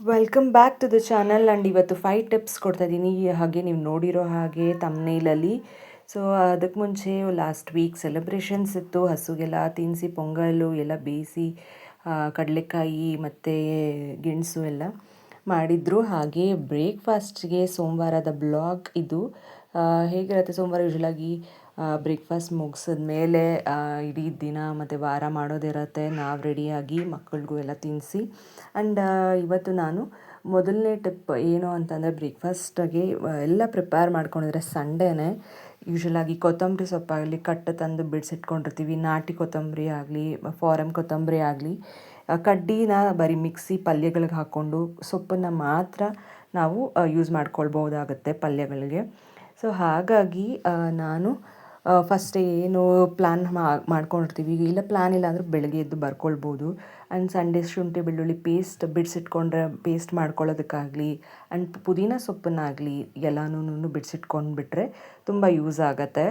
Welcome back to the channel. And ಇವತ್ತು 5 tips ಕೊಡ್ತಾ ಇದ್ದೀನಿ. ಹಾಗೆ ನೀವು ನೋಡಿರೋ ಹಾಗೆ ತಮ್ನೇಲಲ್ಲಿ. ಸೊ ಅದಕ್ಕೆ ಮುಂಚೆ ಲಾಸ್ಟ್ ವೀಕ್ ಸೆಲೆಬ್ರೇಷನ್ಸ್ ಇತ್ತು. ಹಸುಗೆಲ್ಲ ತಿನ್ನಿಸಿ ಪೊಂಗಲ್ಲು ಎಲ್ಲ ಬೇಯಿಸಿ ಕಡಲೆಕಾಯಿ ಮತ್ತು ಗೆಣಸು ಎಲ್ಲ ಮಾಡಿದರು. ಹಾಗೆ ಬ್ರೇಕ್ಫಾಸ್ಟ್ಗೆ ಸೋಮವಾರದ ಬ್ಲಾಗ್ ಇದು. ಹೇಗಿರುತ್ತೆ ಸೋಮವಾರ ಯೂಶ್ವಲಾಗಿ ಬ್ರೇಕ್ಫಾಸ್ಟ್ ಮುಗಿಸಿದ ಮೇಲೆ ಇಡೀ ದಿನ ಮತ್ತು ವಾರ ಮಾಡೋದಿರುತ್ತೆ. ನಾವು ರೆಡಿಯಾಗಿ ಮಕ್ಕಳಿಗೂ ಎಲ್ಲ ತಿನ್ನಿಸಿ. ಆ್ಯಂಡ್ ಇವತ್ತು ನಾನು ಮೊದಲನೇ ಟಿಪ್ ಏನು ಅಂತಂದರೆ ಬ್ರೇಕ್ಫಾಸ್ಟಿಗೆ ಎಲ್ಲ ಪ್ರಿಪೇರ್ ಮಾಡ್ಕೊಂಡಿದ್ರೆ ಸಂಡೇನೇ ಯೂಶ್ವಲಾಗಿ ಕೊತ್ತಂಬರಿ ಸೊಪ್ಪಾಗಲಿ ಕಟ್ಟು ತಂದು ಬಿಡಿಸಿಟ್ಕೊಂಡಿರ್ತೀವಿ. ನಾಟಿ ಕೊತ್ತಂಬರಿ ಆಗಲಿ ಫಾರಮ್ ಕೊತ್ತಂಬರಿ ಆಗಲಿ ಕಡ್ಡಿನ ಬರೀ ಮಿಕ್ಸಿ ಪಲ್ಯಗಳಿಗೆ ಹಾಕ್ಕೊಂಡು ಸೊಪ್ಪನ್ನು ಮಾತ್ರ ನಾವು ಯೂಸ್ ಮಾಡ್ಕೊಳ್ಬೋದಾಗುತ್ತೆ ಪಲ್ಯಗಳಿಗೆ. ಸೊ ಹಾಗಾಗಿ ನಾನು ಫಸ್ಟ್ ಏನು ಪ್ಲ್ಯಾನ್ ಮಾಡ್ಕೊಂಡಿರ್ತೀವಿ, ಇಲ್ಲ ಪ್ಲ್ಯಾನ್ ಇಲ್ಲ ಅಂದರೆ ಬೆಳಗ್ಗೆ ಎದ್ದು ಬರ್ಕೊಳ್ಬೋದು. ಆ್ಯಂಡ್ ಸಂಡೇ ಶುಂಠಿ ಬೆಳ್ಳುಳ್ಳಿ ಪೇಸ್ಟ್ ಬಿಡಿಸಿಟ್ಕೊಂಡ್ರೆ ಪೇಸ್ಟ್ ಮಾಡ್ಕೊಳ್ಳೋದಕ್ಕಾಗಲಿ ಆ್ಯಂಡ್ ಪುದೀನ ಸೊಪ್ಪನ್ನಾಗಲಿ ಎಲ್ಲನೂ ಬಿಡಿಸಿಟ್ಕೊಂಡ್ಬಿಟ್ರೆ ತುಂಬ ಯೂಸ್ ಆಗುತ್ತೆ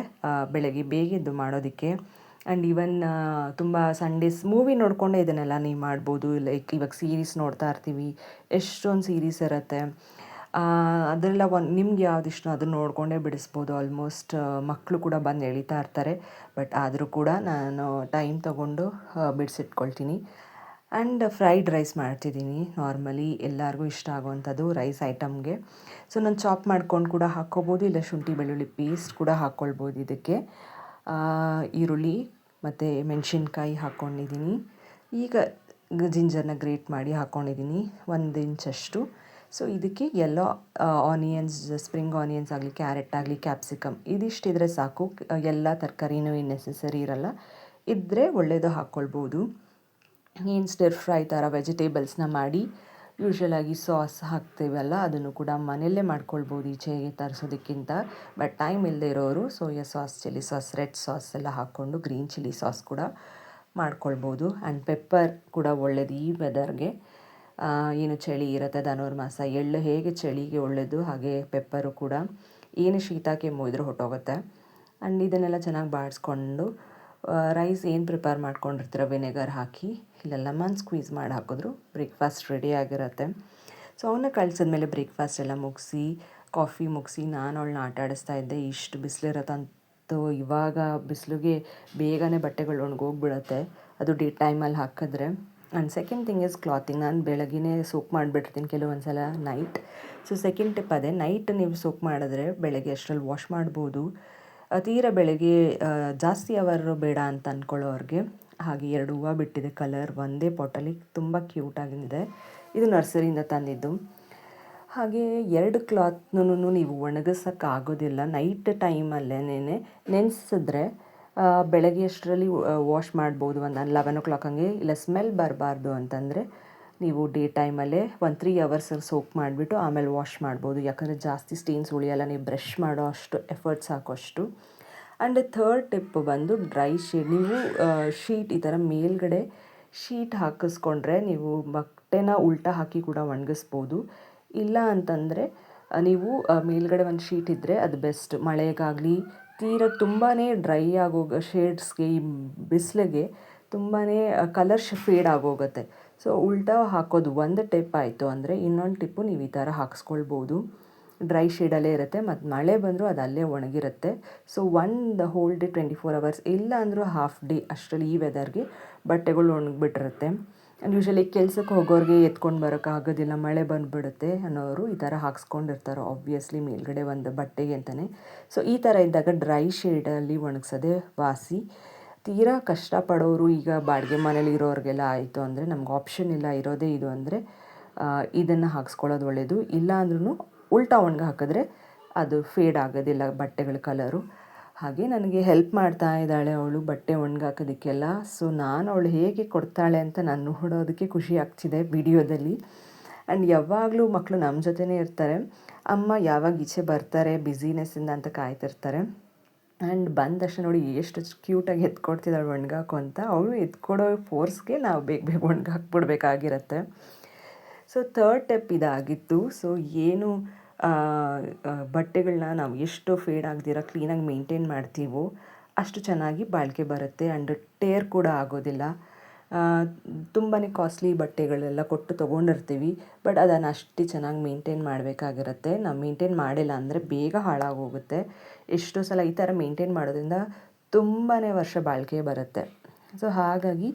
ಬೆಳಗ್ಗೆ ಬೇಗ ಎದ್ದು ಮಾಡೋದಕ್ಕೆ. ಆ್ಯಂಡ್ ಈವನ್ ತುಂಬ ಸಂಡೇಸ್ ಮೂವಿ ನೋಡಿಕೊಂಡೇ ಇದನ್ನೆಲ್ಲ ನೀವು ಮಾಡ್ಬೋದು. ಲೈಕ್ ಇವಾಗ ಸೀರೀಸ್ ನೋಡ್ತಾ ಇರ್ತೀವಿ, ಎಷ್ಟೊಂದು ಸೀರೀಸ್ ಇರುತ್ತೆ. ಅದೆಲ್ಲ ನಿಮ್ಗೆ ಯಾವ್ದು ಇಷ್ಟ ಅದನ್ನು ನೋಡಿಕೊಂಡೇ ಬಿಡಿಸ್ಬೋದು. ಆಲ್ಮೋಸ್ಟ್ ಮಕ್ಕಳು ಕೂಡ ಬಂದು ಎಳಿತಾ ಇರ್ತಾರೆ, ಬಟ್ ಆದರೂ ಕೂಡ ನಾನು ಟೈಮ್ ತೊಗೊಂಡು ಬಿಡಿಸಿಟ್ಕೊಳ್ತೀನಿ. ಆ್ಯಂಡ್ ಫ್ರೈಡ್ ರೈಸ್ ಮಾಡ್ತಿದ್ದೀನಿ. ನಾರ್ಮಲಿ ಎಲ್ಲರಿಗೂ ಇಷ್ಟ ಆಗುವಂಥದ್ದು ರೈಸ್ ಐಟಮ್ಗೆ. ಸೊ ನಾನು ಚಾಪ್ ಮಾಡ್ಕೊಂಡು ಕೂಡ ಹಾಕ್ಕೋಬೋದು, ಇಲ್ಲ ಶುಂಠಿ ಬೆಳ್ಳುಳ್ಳಿ ಪೇಸ್ಟ್ ಕೂಡ ಹಾಕ್ಕೊಳ್ಬೋದು. ಇದಕ್ಕೆ ಈರುಳ್ಳಿ ಮತ್ತು ಮೆಣಸಿನ್ಕಾಯಿ ಹಾಕ್ಕೊಂಡಿದ್ದೀನಿ. ಈಗ ಜಿಂಜರ್ನ ಗ್ರೇಟ್ ಮಾಡಿ ಹಾಕ್ಕೊಂಡಿದ್ದೀನಿ 1 ಇಂಚಷ್ಟು. ಸೊ ಇದಕ್ಕೆ ಎಲ್ಲ ಆನಿಯನ್ಸ್, ಸ್ಪ್ರಿಂಗ್ ಆನಿಯನ್ಸ್ ಆಗಲಿ ಕ್ಯಾರೆಟ್ ಆಗಲಿ ಕ್ಯಾಪ್ಸಿಕಮ್ ಇದಿಷ್ಟಿದ್ರೆ ಸಾಕು. ಎಲ್ಲ ತರಕಾರಿನೂ ಏನು ನೆಸೆಸರಿ ಇರಲ್ಲ, ಇದ್ದರೆ ಒಳ್ಳೆಯದು ಹಾಕ್ಕೊಳ್ಬೋದು. ಏನು ಸ್ಟಿರ್ ಫ್ರೈ ಥರ ವೆಜಿಟೇಬಲ್ಸ್ನ ಮಾಡಿ ಯೂಶ್ವಲಾಗಿ ಸಾಸ್ ಹಾಕ್ತೀವಲ್ಲ ಅದನ್ನು ಕೂಡ ಮನೆಯಲ್ಲೇ ಮಾಡ್ಕೊಳ್ಬೋದು ಈಚೆಗೆ ತರಿಸೋದಕ್ಕಿಂತ. ಬಟ್ ಟೈಮ್ ಇಲ್ಲದೆ ಇರೋರು soya sauce, chilli sauce, red sauce ಎಲ್ಲ ಹಾಕ್ಕೊಂಡು ಗ್ರೀನ್ ಚಿಲ್ಲಿ ಸಾಸ್ ಕೂಡ ಮಾಡ್ಕೊಳ್ಬೋದು. ಆ್ಯಂಡ್ ಪೆಪ್ಪರ್ ಕೂಡ ಒಳ್ಳೆಯದು ಈ ವೆದರ್ಗೆ. ಏನು ಚಳಿ ಇರುತ್ತೆ ಧನುರ್ಮಾಸ, ಎಳ್ಳು ಹೇಗೆ ಚಳಿಗೆ ಒಳ್ಳೆಯದು ಹಾಗೆ ಪೆಪ್ಪರು ಕೂಡ ಏನು ಶೀತ ಕೆಮ್ಮು ಇದ್ರೂ ಹೊಟ್ಟೋಗುತ್ತೆ. ಆ್ಯಂಡ್ ಇದನ್ನೆಲ್ಲ ಚೆನ್ನಾಗಿ ಬಾಡಿಸ್ಕೊಂಡು ರೈಸ್ ಏನು ಪ್ರಿಪೇರ್ ಮಾಡ್ಕೊಂಡಿರ್ತೀರ ವಿನೆಗರ್ ಹಾಕಿ ಇಲ್ಲ ಲೆಮನ್ ಸ್ಕ್ವೀಸ್ ಮಾಡಿ ಹಾಕಿದ್ರು ಬ್ರೇಕ್ಫಾಸ್ಟ್ ರೆಡಿ ಆಗಿರುತ್ತೆ. ಸೊ ಅವನ್ನ ಕಳಿಸಿದ್ಮೇಲೆ ಬ್ರೇಕ್ಫಾಸ್ಟ್ ಎಲ್ಲ ಮುಗಿಸಿ ಕಾಫಿ ಮುಗಿಸಿ ನಾನು ಅವಳನ್ನ ಆಟ ಆಡಿಸ್ತಾ ಇದ್ದೆ. ಇಷ್ಟು ಬಿಸಿಲಿರತ್ತಂತೂ ಇವಾಗ ಬಿಸಿಲಿಗೆ ಬೇಗನೆ ಬಟ್ಟೆಗಳು ಒಣಗೋಗ್ಬಿಡುತ್ತೆ ಅದು ಡೇ ಟೈಮಲ್ಲಿ ಹಾಕಿದ್ರೆ. And second thing is clothing. ನಾನು ಬೆಳಗ್ಗೆನೇ ಸೋಕ್ ಮಾಡಿಬಿಡ್ತೀನಿ ಕೆಲವೊಂದು ಸಲ ನೈಟ್. ಸೊ ಸೆಕೆಂಡ್ ಟಿಪ್ ಅದೇ, ನೈಟ್ ನೀವು ಸೋಕ್ ಮಾಡಿದ್ರೆ ಬೆಳಗ್ಗೆ ಅಷ್ಟರಲ್ಲಿ ವಾಶ್ ಮಾಡ್ಬೋದು. ತೀರ ಬೆಳಗ್ಗೆ ಜಾಸ್ತಿ ಅವರು ಬೇಡ ಅಂತ ಅಂದ್ಕೊಳ್ಳೋರಿಗೆ. ಹಾಗೆ 2 ಹೂವು ಬಿಟ್ಟಿದೆ ಕಲರ್ ಒಂದೇ ಪಾಟಲ್ಲಿ, ತುಂಬ ಕ್ಯೂಟಾಗಿದೆ. ಇದು ನರ್ಸರಿಯಿಂದ ತಂದಿದ್ದು. ಹಾಗೆ 2 ಕ್ಲಾತ್ನೂ ನೀವು ಒಣಗಿಸೋಕ್ಕಾಗೋದಿಲ್ಲ. ನೈಟ್ ಟೈಮಲ್ಲೇ ನೆನೆಸಿದ್ರೆ ಬೆಳಗ್ಗೆ ಅಷ್ಟರಲ್ಲಿ ವಾಶ್ ಮಾಡ್ಬೋದು. ಒಂದು 11 o'clock ಹಂಗೆ. ಇಲ್ಲ ಸ್ಮೆಲ್ ಬರಬಾರ್ದು ಅಂತಂದರೆ ನೀವು ಡೇ ಟೈಮಲ್ಲೇ ಒಂದು 3 hours ಸೋಕ್ ಮಾಡಿಬಿಟ್ಟು ಆಮೇಲೆ ವಾಶ್ ಮಾಡ್ಬೋದು. ಯಾಕಂದರೆ ಜಾಸ್ತಿ ಸ್ಟೇನ್ಸ್ ಉಳಿಯಲ್ಲ, ನೀವು ಬ್ರಷ್ ಮಾಡೋ ಅಷ್ಟು ಎಫರ್ಟ್ಸ್ ಹಾಕೋಷ್ಟು. ಆ್ಯಂಡ್ ಥರ್ಡ್ ಟಿಪ್ ಬಂದು ಡ್ರೈ ಶೀಟ್. ನೀವು ಶೀಟ್ ಈ ಥರ ಮೇಲ್ಗಡೆ ಶೀಟ್ ಹಾಕಿಸ್ಕೊಂಡ್ರೆ ನೀವು ಬಟ್ಟೆನ ಉಲ್ಟಾ ಹಾಕಿ ಕೂಡ ಒಣಗಿಸ್ಬೋದು. ಇಲ್ಲ ಅಂತಂದರೆ ನೀವು ಮೇಲ್ಗಡೆ ಒಂದು ಶೀಟ್ ಇದ್ದರೆ ಅದು ಬೆಸ್ಟ್. ಮಳೆಗಾಗಲಿ ತೀರ ತುಂಬಾ ಡ್ರೈ ಆಗೋಗ ಶೇಡ್ಸ್ಗೆ ಈ ಬಿಸಿಲಿಗೆ ತುಂಬಾ ಕಲರ್ ಫೇಡ್ ಆಗೋಗುತ್ತೆ. ಸೊ ಉಲ್ಟಾ ಹಾಕೋದು ಒಂದು ಟಿಪ್ ಆಯಿತು ಅಂದರೆ ಇನ್ನೊಂದು ಟಿಪ್ಪು ನೀವು ಈ ಥರ ಹಾಕ್ಸ್ಕೊಳ್ಬೋದು. ಡ್ರೈ ಶೇಡಲ್ಲೇ ಇರುತ್ತೆ ಮತ್ತು ಮಳೆ ಬಂದರೂ ಅದು ಅಲ್ಲೇ ಒಣಗಿರುತ್ತೆ. ಸೊ ಒಂದು ಹೋಲ್ ಡೇ 24 hours ಇಲ್ಲ ಅಂದರೂ ಹಾಫ್ ಡೇ ಅಷ್ಟರಲ್ಲಿ ಈ ವೆದರ್ಗೆ ಬಟ್ಟೆಗಳು ಒಣಗಿಬಿಟ್ಟಿರುತ್ತೆ. ಆ್ಯಂಡ್ ಯೂಶ್ವಲಿ ಕೆಲ್ಸಕ್ಕೆ ಹೋಗೋರಿಗೆ ಎತ್ಕೊಂಡು ಬರೋಕ್ಕಾಗೋದಿಲ್ಲ, ಮಳೆ ಬಂದುಬಿಡುತ್ತೆ ಅನ್ನೋರು ಈ ಥರ ಹಾಕ್ಸ್ಕೊಂಡಿರ್ತಾರೆ ಆಬ್ವಿಯಸ್ಲಿ ಮೇಲ್ಗಡೆ ಒಂದು ಬಟ್ಟೆಗೆ ಅಂತಲೇ. ಸೊ ಈ ಥರ ಇದ್ದಾಗ ಡ್ರೈ ಶೇಡಲ್ಲಿ ಒಣಗಿಸೋದೇ ವಾಸಿ. ತೀರಾ ಕಷ್ಟಪಡೋರು, ಈಗ ಬಾಡಿಗೆ ಮನೇಲಿ ಇರೋರಿಗೆಲ್ಲ ಆಯಿತು ಅಂದರೆ ನಮ್ಗೆ ಆಪ್ಷನ್ ಇಲ್ಲ, ಇರೋದೇ ಇದು ಅಂದರೆ ಇದನ್ನು ಹಾಕ್ಸ್ಕೊಳ್ಳೋದು ಒಳ್ಳೆಯದು. ಇಲ್ಲ ಅಂದ್ರೂ ಉಲ್ಟಾ ಒಣಗಿ ಹಾಕಿದ್ರೆ ಅದು ಫೇಡ್ ಆಗೋದಿಲ್ಲ ಬಟ್ಟೆಗಳ ಕಲರು. ಹಾಗೆ ನನಗೆ ಹೆಲ್ಪ್ ಮಾಡ್ತಾ ಇದ್ದಾಳೆ ಅವಳು ಬಟ್ಟೆ ಒಣಗಾಕೋದಕ್ಕೆಲ್ಲ. ಸೊ ನಾನು ಅವಳು ಹೇಗೆ ಕೊಡ್ತಾಳೆ ಅಂತ ನಾನು ನೋಡೋದಕ್ಕೆ ಖುಷಿ ಆಗ್ತಿದೆ ವಿಡಿಯೋದಲ್ಲಿ. ಆ್ಯಂಡ್ ಯಾವಾಗಲೂ ಮಕ್ಕಳು ನಮ್ಮ ಜೊತೆನೇ ಇರ್ತಾರೆ. ಅಮ್ಮ ಯಾವಾಗ ಈಚೆ ಬರ್ತಾರೆ ಬ್ಯುಸಿನೆಸ್ಸಿಂದ ಅಂತ ಕಾಯ್ತಿರ್ತಾರೆ. ಆ್ಯಂಡ್ ಬಂದ ತಕ್ಷಣ ನೋಡಿ ಎಷ್ಟು ಕ್ಯೂಟಾಗಿ ಎತ್ಕೊಡ್ತಿದ್ದಾಳೆ ಒಣಗಾಕು ಅಂತ. ಅವಳು ಎತ್ಕೊಡೋ ಫೋರ್ಸ್ಗೆ ನಾವು ಬೇಗ ಬೇಗ ಒಣಗಾಕ್ಬಿಡ್ಬೇಕಾಗಿರತ್ತೆ. ಸೊ ಥರ್ಡ್ ಟಿಪ್ ಇದಾಗಿತ್ತು. ಸೊ ಏನು ಬಟ್ಟೆಗಳನ್ನ ನಾವು ಎಷ್ಟು ಫೇಡ್ ಆಗದಿರ ಕ್ಲೀನಾಗಿ ಮೇಂಟೈನ್ ಮಾಡ್ತೀವೋ ಅಷ್ಟು ಚೆನ್ನಾಗಿ ಬಾಳಿಕೆ ಬರುತ್ತೆ. ಆ್ಯಂಡ್ ಟೇರ್ ಕೂಡ ಆಗೋದಿಲ್ಲ. ತುಂಬಾ ಕಾಸ್ಟ್ಲಿ ಬಟ್ಟೆಗಳೆಲ್ಲ ಕೊಟ್ಟು ತೊಗೊಂಡಿರ್ತೀವಿ, ಬಟ್ ಅದನ್ನು ಅಷ್ಟು ಚೆನ್ನಾಗಿ ಮೇಂಟೈನ್ ಮಾಡಬೇಕಾಗಿರುತ್ತೆ. ನಾವು ಮೇಂಟೈನ್ ಮಾಡಿಲ್ಲ ಅಂದರೆ ಬೇಗ ಹಾಳಾಗೋಗುತ್ತೆ. ಎಷ್ಟೋ ಸಲ ಈ ಥರ ಮೇಂಟೈನ್ ಮಾಡೋದ್ರಿಂದ ತುಂಬಾ ವರ್ಷ ಬಾಳಿಕೆ ಬರುತ್ತೆ. ಸೊ ಹಾಗಾಗಿ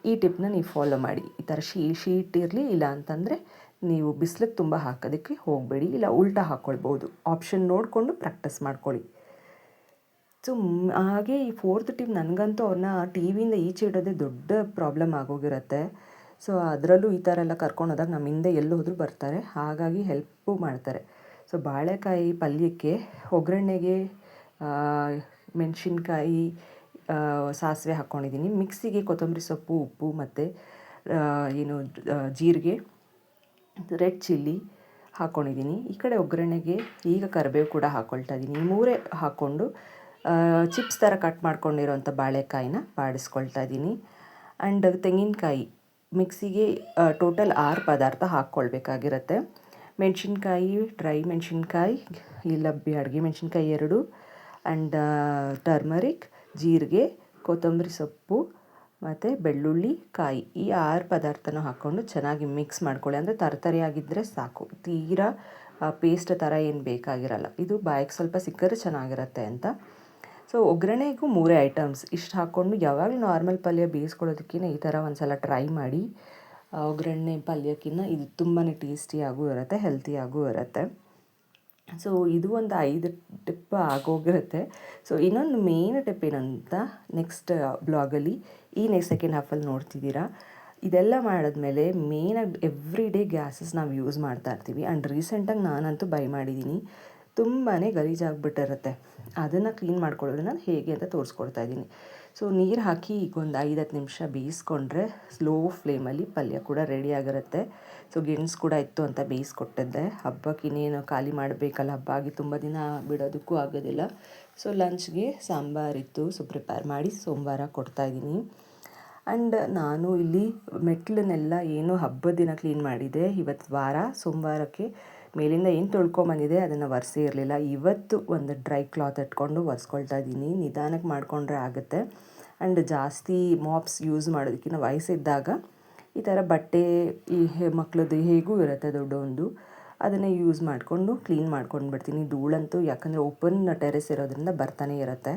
ಈ ಟಿಪ್ನ ನೀವು ಫಾಲೋ ಮಾಡಿ. ಈ ಥರ ಶೀಟ್ ಇರಲಿ, ಇಲ್ಲ ಅಂತಂದರೆ ನೀವು ಬಿಸಿಲಿಗೆ ತುಂಬ ಹಾಕೋದಕ್ಕೆ ಹೋಗಬೇಡಿ, ಇಲ್ಲ ಉಲ್ಟಾ ಹಾಕ್ಕೊಳ್ಬೋದು. ಆಪ್ಷನ್ ನೋಡಿಕೊಂಡು ಪ್ರಾಕ್ಟೀಸ್ ಮಾಡ್ಕೊಳ್ಳಿ. ಸೊ ಹಾಗೆ ಈ ಫೋರ್ತ್ ಟಿಪ್, ನನಗಂತೂ ಅವ್ರನ್ನ ಟಿ ವಿಯಿಂದ ಈಚೆ ಇಡೋದೇ ದೊಡ್ಡ ಪ್ರಾಬ್ಲಮ್ ಆಗೋಗಿರುತ್ತೆ. ಸೊ ಅದರಲ್ಲೂ ಈ ಥರ ಎಲ್ಲ ಕರ್ಕೊಂಡು ಹೋದಾಗ ನಮ್ಮ ಹಿಂದೆ ಎಲ್ಲಿ ಹೋದರೂ ಬರ್ತಾರೆ, ಹಾಗಾಗಿ ಹೆಲ್ಪು ಮಾಡ್ತಾರೆ. ಸೊ ಬಾಳೆಕಾಯಿ ಪಲ್ಯಕ್ಕೆ ಒಗ್ಗರಣೆಗೆ ಮೆಣಸಿನ್ಕಾಯಿ, ಸಾಸಿವೆ ಹಾಕ್ಕೊಂಡಿದ್ದೀನಿ. ಮಿಕ್ಸಿಗೆ ಕೊತ್ತಂಬರಿ ಸೊಪ್ಪು, ಉಪ್ಪು ಮತ್ತು ಜೀರಿಗೆ, ರೆಡ್ ಚಿಲ್ಲಿ ಹಾಕ್ಕೊಂಡಿದ್ದೀನಿ. ಈ ಕಡೆ ಒಗ್ಗರಣೆಗೆ ಈಗ ಕರಿಬೇವು ಕೂಡ ಹಾಕ್ಕೊಳ್ತಾ ಇದ್ದೀನಿ. ಈ ಮೂರೇ ಹಾಕ್ಕೊಂಡು ಚಿಪ್ಸ್ ಥರ ಕಟ್ ಮಾಡ್ಕೊಂಡಿರೋಂಥ ಬಾಳೆಕಾಯಿನ ಬಾಡಿಸ್ಕೊಳ್ತಾ ಇದ್ದೀನಿ. ಆ್ಯಂಡ್ ತೆಂಗಿನಕಾಯಿ ಮಿಕ್ಸಿಗೆ ಟೋಟಲ್ 6 ಪದಾರ್ಥ ಹಾಕ್ಕೊಳ್ಬೇಕಾಗಿರುತ್ತೆ. ಮೆಣಸಿನ್ಕಾಯಿ, ಡ್ರೈ ಮೆಣಸಿನ್ಕಾಯಿ, ಇಲ್ಲ ಅಡುಗೆ ಮೆಣಸಿನ್ಕಾಯಿ 2, ಆ್ಯಂಡ್ ಟರ್ಮರಿಕ್, ಜೀರಿಗೆ, ಕೊತ್ತಂಬರಿ ಸೊಪ್ಪು ಮತ್ತು ಬೆಳ್ಳುಳ್ಳಿ, ಕಾಯಿ, ಈ 6 ಪದಾರ್ಥನೂ ಹಾಕ್ಕೊಂಡು ಚೆನ್ನಾಗಿ ಮಿಕ್ಸ್ ಮಾಡ್ಕೊಳ್ಳಿ. ಅಂದರೆ ತರತರಿಯಾಗಿದ್ದರೆ ಸಾಕು, ತೀರಾ ಪೇಸ್ಟ್ ಥರ ಏನು ಬೇಕಾಗಿರಲ್ಲ. ಇದು ಬಾಯಿಗೆ ಸ್ವಲ್ಪ ಸಿಕ್ಕರೆ ಚೆನ್ನಾಗಿರುತ್ತೆ ಅಂತ. ಸೊ ಒಗ್ಗರಣೆಗೂ 3 ಐಟಮ್ಸ್ ಇಷ್ಟು ಹಾಕ್ಕೊಂಡು, ಯಾವಾಗಲೂ ನಾರ್ಮಲ್ ಪಲ್ಯ ಬೇಯಿಸ್ಕೊಳ್ಳೋದಕ್ಕಿಂತ ಈ ಥರ ಒಂದು ಸಲ ಟ್ರೈ ಮಾಡಿ. ಒಗ್ಗರಣೆ ಪಲ್ಯಕ್ಕಿಂತ ಇದು ತುಂಬಾ ಟೇಸ್ಟಿಯಾಗೂ ಇರುತ್ತೆ, ಹೆಲ್ತಿಯಾಗೂ ಇರುತ್ತೆ. ಸೊ ಇದು ಒಂದು 5 ಟಿಪ್ ಆಗೋಗಿರುತ್ತೆ. ಸೊ ಇನ್ನೊಂದು ಮೇನ್ ಟಿಪ್ ಏನಂತ ನೆಕ್ಸ್ಟ್ ಬ್ಲಾಗಲ್ಲಿ ಸೆಕೆಂಡ್ ಹಾಫಲ್ಲಿ ನೋಡ್ತಿದ್ದೀರಾ. ಇದೆಲ್ಲ ಮಾಡಿದ್ಮೇಲೆ ಮೇನಾಗಿ ಎವ್ರಿ ಡೇ ಗ್ಯಾಸಸ್ ನಾವು ಯೂಸ್ ಮಾಡ್ತಾ ಇರ್ತೀವಿ. ಆ್ಯಂಡ್ ರೀಸೆಂಟಾಗಿ ನಾನಂತೂ ಬೈ ಮಾಡಿದ್ದೀನಿ. ತುಂಬಾ ಗಲೀಜಾಗಿಬಿಟ್ಟಿರುತ್ತೆ. ಅದನ್ನು ಕ್ಲೀನ್ ಮಾಡ್ಕೊಳ್ಳೋದನ್ನ ಹೇಗೆ ಅಂತ ತೋರಿಸ್ಕೊಡ್ತಾ ಇದ್ದೀನಿ. ಸೊ ನೀರು ಹಾಕಿ ಈಗ ಒಂದು 5-10 ನಿಮಿಷ ಬೇಯಿಸ್ಕೊಂಡ್ರೆ ಸ್ಲೋ ಫ್ಲೇಮಲ್ಲಿ ಪಲ್ಯ ಕೂಡ ರೆಡಿಯಾಗಿರುತ್ತೆ. ಸೊ ಗೆಣಸು ಕೂಡ ಇತ್ತು ಅಂತ ಬೇಯಿಸ್ಕೊಟ್ಟಿದ್ದೆ. ಹಬ್ಬಕ್ಕೆ ಇನ್ನೇನು ಖಾಲಿ ಮಾಡಬೇಕಲ್ಲ, ಹಬ್ಬ ಆಗಿ ತುಂಬ ದಿನ ಬಿಡೋದಕ್ಕೂ ಆಗೋದಿಲ್ಲ. ಸೊ ಲಂಚ್ಗೆ ಸಾಂಬಾರಿತ್ತು, ಸೊ ಪ್ರಿಪೇರ್ ಮಾಡಿ ಸೋಮವಾರ ಕೊಡ್ತಾಯಿದ್ದೀನಿ. ಆ್ಯಂಡ್ ನಾನು ಇಲ್ಲಿ ಮೆಟ್ಲನ್ನೆಲ್ಲ ಏನು ಹಬ್ಬದ ದಿನ ಕ್ಲೀನ್ ಮಾಡಿದೆ. ಇವತ್ತು ವಾರ, ಸೋಮವಾರಕ್ಕೆ ಮೇಲಿಂದ ಏನು ತೊಳ್ಕೊಂಬಂದಿದೆ ಅದನ್ನು ಒರೆಸೇ ಇರಲಿಲ್ಲ. ಇವತ್ತು ಒಂದು ಡ್ರೈ ಕ್ಲಾತ್ ಇಟ್ಕೊಂಡು ಒರೆಸ್ಕೊಳ್ತಾ ಇದ್ದೀನಿ. ನಿಧಾನಕ್ಕೆ ಮಾಡಿಕೊಂಡ್ರೆ ಆಗುತ್ತೆ. ಆ್ಯಂಡ್ ಜಾಸ್ತಿ ಮಾಪ್ಸ್ ಯೂಸ್ ಮಾಡೋದಕ್ಕಿಂತ ವಯಸ್ಸಿದ್ದಾಗ ಈ ಥರ ಬಟ್ಟೆ ಈ ಮಕ್ಕಳದ್ದು ಹೇಗೂ ಇರುತ್ತೆ ದೊಡ್ಡೊಂದು, ಅದನ್ನೇ ಯೂಸ್ ಮಾಡಿಕೊಂಡು ಕ್ಲೀನ್ ಮಾಡ್ಕೊಂಡು ಬಿಡ್ತೀನಿ. ಧೂಳಂತೂ ಯಾಕಂದರೆ ಓಪನ್ ಟೆರೆಸ್ ಇರೋದ್ರಿಂದ ಬರ್ತಾನೆ ಇರುತ್ತೆ.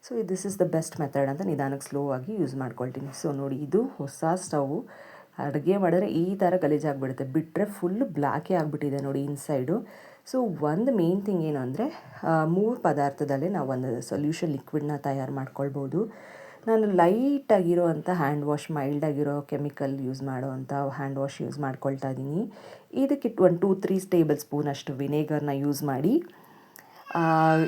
So this is the best method ಅಂತ ನಿಧಾನಕ್ಕೆ ಸ್ಲೋ ಆಗಿ ಯೂಸ್ ಮಾಡ್ಕೊಳ್ತೀನಿ. ಸೊ ನೋಡಿ, ಇದು ಹೊಸ ಸ್ಟವು. ಅಡುಗೆ ಮಾಡಿದ್ರೆ ಈ ಥರ ಗಲೀಜಾಗಿಬಿಡುತ್ತೆ, ಬಿಟ್ಟರೆ ಫುಲ್ ಬ್ಲ್ಯಾಕೇ ಆಗಿಬಿಟ್ಟಿದೆ ನೋಡಿ ಇನ್ಸೈಡು. ಸೊ ಒಂದು ಮೇನ್ ಥಿಂಗ್ ಏನು ಅಂದರೆ 3 ಪದಾರ್ಥದಲ್ಲೇ ನಾವು ಒಂದು ಸೊಲ್ಯೂಷನ್ ಲಿಕ್ವಿಡ್ನ ತಯಾರು ಮಾಡ್ಕೊಳ್ಬೋದು. ನಾನು ಲೈಟಾಗಿರೋವಂಥ ಹ್ಯಾಂಡ್ ವಾಶ್, ಮೈಲ್ಡಾಗಿರೋ ಕೆಮಿಕಲ್ ಯೂಸ್ ಮಾಡೋವಂಥ ಹ್ಯಾಂಡ್ ವಾಶ್ ಯೂಸ್ ಮಾಡ್ಕೊಳ್ತಾ ಇದ್ದೀನಿ. ಇದಕ್ಕೆ 1-2-3 ಟೇಬಲ್ ಸ್ಪೂನ್ ಅಷ್ಟು ವಿನೇಗರ್ನ ಯೂಸ್ ಮಾಡಿ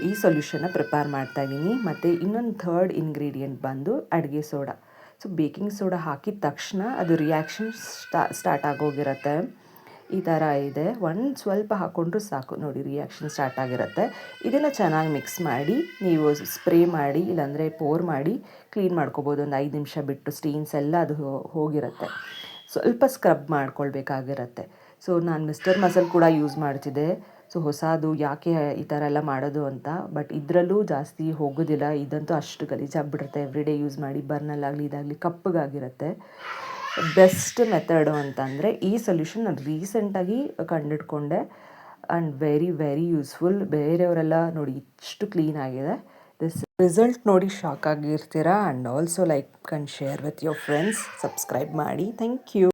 ಈ ಸೊಲ್ಯೂಷನ್ನ ಪ್ರಿಪೇರ್ ಮಾಡ್ತಾಯಿದ್ದೀನಿ. ಮತ್ತು ಇನ್ನೊಂದು ಥರ್ಡ್ ಇಂಗ್ರೀಡಿಯೆಂಟ್ ಬಂದು ಅಡುಗೆ ಸೋಡಾ. ಸೊ ಬೇಕಿಂಗ್ ಸೋಡಾ ಹಾಕಿದ ತಕ್ಷಣ ಅದು ರಿಯಾಕ್ಷನ್ ಸ್ಟಾರ್ಟ್ ಆಗೋಗಿರುತ್ತೆ. ಈ ಥರ ಇದೆ, ಒಂದು ಸ್ವಲ್ಪ ಹಾಕ್ಕೊಂಡ್ರೂ ಸಾಕು ನೋಡಿ, ರಿಯಾಕ್ಷನ್ ಸ್ಟಾರ್ಟ್ ಆಗಿರುತ್ತೆ. ಇದನ್ನು ಚೆನ್ನಾಗಿ ಮಿಕ್ಸ್ ಮಾಡಿ ನೀವು ಸ್ಪ್ರೇ ಮಾಡಿ, ಇಲ್ಲಾಂದರೆ ಪೋರ್ ಮಾಡಿ ಕ್ಲೀನ್ ಮಾಡ್ಕೊಬೋದು. ಒಂದು 5 ನಿಮಿಷ ಬಿಟ್ಟು ಸ್ಟೀನ್ಸ್ ಎಲ್ಲ ಅದು ಹೋಗಿರುತ್ತೆ. ಸ್ವಲ್ಪ ಸ್ಕ್ರಬ್ ಮಾಡ್ಕೊಳ್ಬೇಕಾಗಿರುತ್ತೆ. ಸೊ ನಾನು ಮಿಸ್ಟರ್ ಮಸಲ್ ಕೂಡ ಯೂಸ್ ಮಾಡ್ತಿದ್ದೆ. ಸೊ ಹೊಸದು ಯಾಕೆ ಈ ಥರ ಎಲ್ಲ ಮಾಡೋದು ಅಂತ, ಬಟ್ ಇದರಲ್ಲೂ ಜಾಸ್ತಿ ಹೋಗೋದಿಲ್ಲ. ಇದಂತೂ ಅಷ್ಟು ಗಲೀಜಾಗಿಬಿಡುತ್ತೆ, ಎವ್ರಿ ಡೇ ಯೂಸ್ ಮಾಡಿ ಬರ್ನಲ್ಲಾಗಲಿ ಇದಾಗಲಿ ಕಪ್ಪಗಾಗಿರುತ್ತೆ. ಬೆಸ್ಟ್ ಮೆಥಡು ಅಂತಂದರೆ ಈ ಸೊಲ್ಯೂಷನ್ ನಾನು ರೀಸೆಂಟಾಗಿ ಕಂಡಿಡ್ಕೊಂಡೆ. And very very useful. ಬೇರೆಯವರೆಲ್ಲ ನೋಡಿ ಇಷ್ಟು ಕ್ಲೀನ್ ಆಗಿದೆ. ದಿಸ್ ರಿಸಲ್ಟ್ ನೋಡಿ ಶಾಕ್ ಆಗಿರ್ತೀರಾ. And also like and share with your friends. Subscribe ಮಾಡಿ. Thank you.